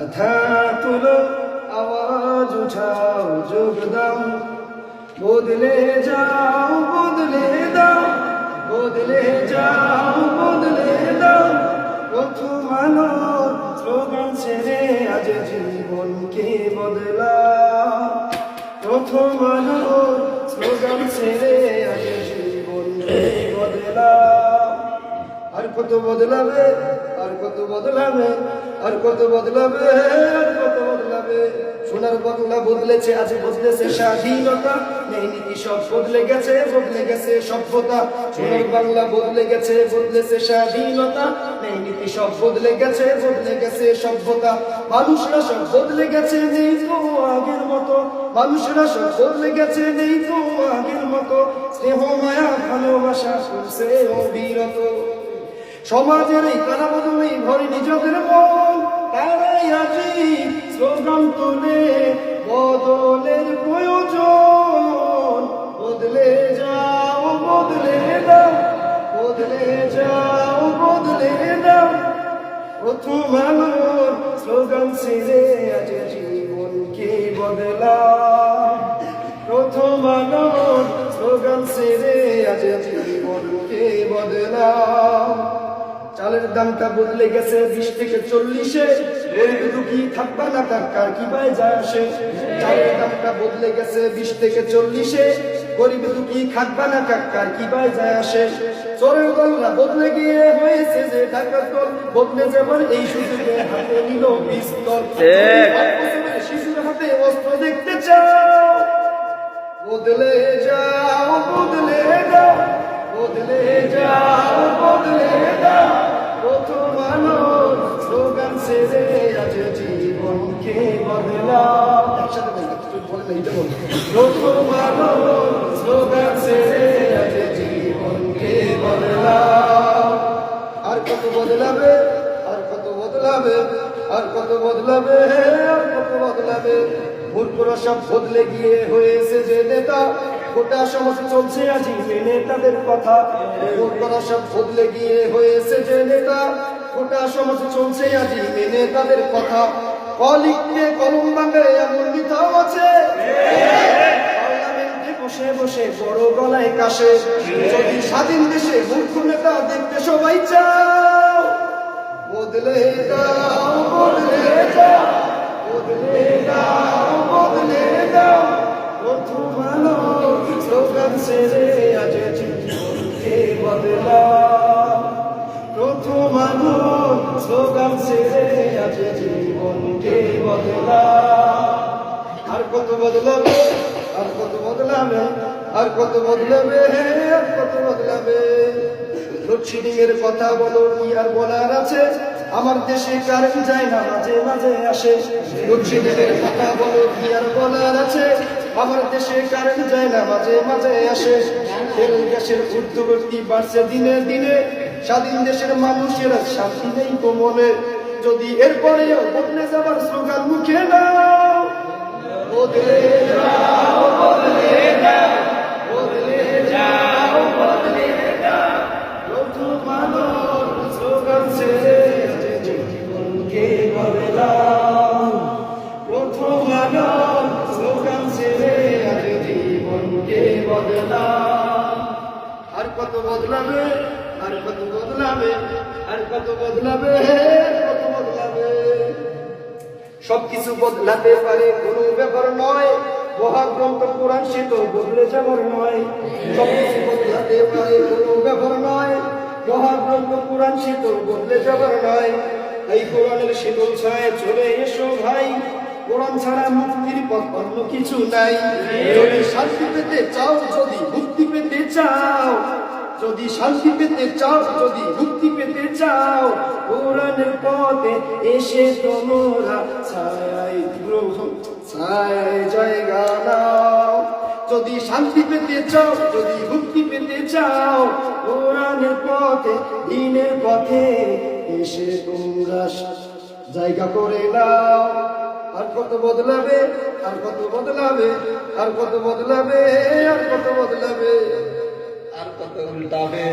মাথা তুলো, আওয়াজ উঠাও, যোগ দাও, বদলে যাও, বদলে দাও, বদলে যাও, বদলে দাও। প্রথম আলোর স্লোগান ছেড়ে আজ জীবনকে বদলাও। প্রথম আলোর স্লোগান ছেড়ে আজ জীবনকে বদলাও। আর কত বদলাবে, আর কত বদলাবে, আর কত বদলাবে, আর কত বদলাবে। সোনার বাংলা বদলেছে, আজ বদলেছে স্বাধীনতা, নেই নীতি সব বদলে গেছে, বদলে গেছে সভ্যতা। সোনার বাংলা বদলে গেছে, বদলেছে স্বাধীনতা, নেই নীতি সব বদলে গেছে, বদলে গেছে সভ্যতা। মানুষরা সব বদলে গেছে, নেই তো আগের মতো, মানুষরা সব বদলে গেছে, নেই তো আগের মতো। স্নেহ মায়া ভালোবাসা করছে অবিরত। সমাজের এই কারাবদলে ভরে নিজেদের মন, তারাই আজি স্লোগান তোলে বদলের প্রয়োজন। বদলে যাও, বদলে দাও, বদলে যাও, বদলে দাও। প্রথম আলোর স্লোগান ছেড়ে আজ জীবনকে বদলাও। প্রথম আলোর স্লোগান ছেড়ে আজ জীবনকে বদলাও। চালের দামটা বদলে গেছে 20 থেকে 40-এ, গরিব দুঃখী থাকবা না কার কি বাই যায় আসে। চালের দামটা বদলে গেছে 20 থেকে 40-এ, গরিব দুঃখী থাকবা না কার কি বাই যায় আসে। চোরের দলরা বদলে গিয়ে হয়েছে যে ডাকাত দল, বদলে যাবার এই সুযোগে হাতে নিল পিস্তল। শিশুর হাতে অস্ত্র দেখতে চাও, বদলে যাও, বদলে দাও, বদলে যাও, বদলে দাও। প্রথম আলোর স্লোগান ছেড়ে আজ জীবনকে বদলাও। একসাথে বলেন, এইটা বল। প্রথম আলোর স্লোগান ছেড়ে আজ জীবনকে বদলাও। আর কত বদলাবে, আর কত বদলাবে, আর কত বদলাবে, আর কত বদলাবে। মূর্খরা সব বদলে গিয়ে হয়েছে যে নেতা, গোটা সমাজ চলছে আজি মেনে তাদের কথা। মূর্খরা সব বদলে গিয়ে হয়েছে যে নেতা, গোটা সমাজ চলছে আজি মেনে তাদের কথা। কলিককে কলম ভাঙে এমন নেতাও আছে, পার্লামেন্টে বসে বসে বড় গলায় কাশে। যদি স্বাধীন দেশে মূর্খ নেতা দেখতে সবাই চাও, বদলে দাও, বদলে দাও, বদলে দাও, বদলে দাও। প্রথম আলোর স্লোগান ছেড়ে আজ জীবনকে বদলাও। প্রথম আলোর স্লোগান ছেড়ে আজ জীবনকে বদলাও। আর কত বদলাবে, আর কত বদলাবে, আর কত বদলাবে, আর কত বদলাবে। লোডশেডিং এর কথা বলো, কি আর বলার আছে, আমার দেশে কারেন্ট যায় না, মাঝে মাঝে আসে। লোডশেডিং এর কথা বলো, কি আর বলার আছে, আমার দেশে কারেন্ট যায় না, মাঝে মাঝে আসে। তেল গ্যাসের ঊর্ধ্বগতি বাড়ছে দিনে দিনে, স্বাধীন দেশের মানুষের শান্তি নেই কোমলে। যদি এরপরেও বদলে যাবার স্লোগান মুখে নাও, বদলে যাও, বদলে যাও, বদলে যাও, বদলে যাও। প্রথম আলোর স্লোগান ছেড়ে জীবনকে বদলাও। প্রথম আলোর স্লোগান ছেড়ে আজ জীবনকে বদলাও। আর কত বদলাবে, আর কত বদলাবে, আর কত বদলাবে, কত বদলাবে। সবকিছু বদলাতে পারে কোনো ব্যাপার নয়, মহাগ্রন্থ কোরআন সে তো বদলে যাবার নয়। সবকিছু বদলাতে পারে কোনো ব্যাপার নয়, মহাগ্রন্থ কোরআন সে তো বদলে যাবার নয়। এই কোরআনের শীতল ছায় চলে এসো ভাই, কোরআন ছাড়া মুক্তির পথ অন্য কিছু নাই। যদি শান্তি পেতে চাও, যদি মুক্তি পেতে চাও, যদি শান্তি পেতে চাও, যদি মুক্তি পেতে চাও, কোরআনের পথে এসে তোমরা ছায় ছায় জায়গা নাও। যদি শান্তি পেতে চাও, যদি মুক্তি পেতে চাও, কোরআনের পথে দ্বীনের পথে এসে তোমরা জায়গা করে নাও। আর কত বদলাবে, আর কত বদলাবে, আর কত বদলাবে, আর কত বদলাবে, আর কত উল্টাবে।